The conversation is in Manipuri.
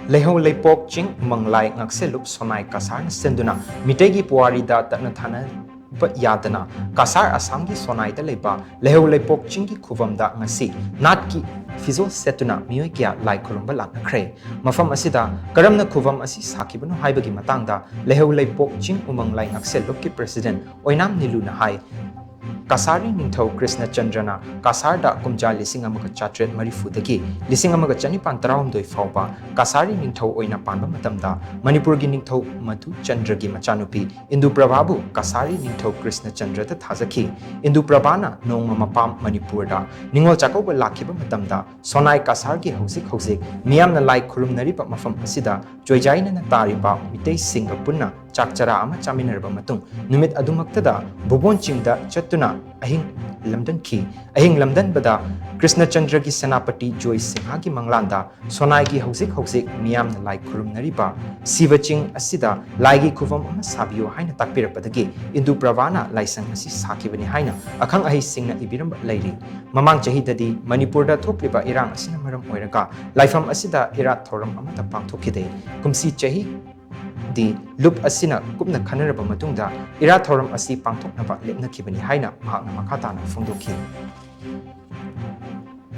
Leihou Leipok Ching Umanglai Ngaksellup Sonai Cachar shinduna Meetei gi puwari da tatna yadana Cachar Assam gi Sonai da leiba Leihou Leipok Ching gi Khuvam da ngasi nat ki Phijol Setuna Meeoi kya Lai Khurumba Laknakhre mafam asida karamna Khuvam asi sakibanu haibagi matangda Leihou Leipok Ching Umanglai Ngaksellup ki president oinam niluna hai Kasari Ningthau Krishna Chandrana Kasarda Kumja Lising Amaga Chatret Marifudaki Lising Amaga Chanipan Taramdoi Fauba Kasari Ningthau Oina Panda Matamda Manipuri Ningthau Matu Chandragi Machanupi Indu Prabhabu Kasari Ningthau Krishna Chandra the Thazaki Indu Prabhana Nong Mapam Manipurda Ningol Chakoba Lakiba Matamda Sonai Kasargi Hosik Hosik Miam na Lai Khurumnariba Mafam Asida Joyjaina na Tariba Meetei Singapurna Chakchara ama chaminarba matung numit adumaktada bubon chingda shettuna ahing lamdan ki ahing lamdan bada Krishna Chandra gi senapati Joy Singha gi manglanda Sonai gi hosik hosik miyam na Lai Khurumnariba Siva Ching asida Lai gi Khuvam ama sabiyo haina takpirapadagi Indu Pravana laisang asi sakibani haina akhang ahi singna ibiramba lairi mamang chahidadi Manipurda thokliba irang asina maram oiraga laifam asida irat thoram amata pangthokide kumsi chahi di loop asina kupna khanaraba matungda ira thoram asi pangthoknaba lepnakhibani haina mahakna makhatana phongdokhi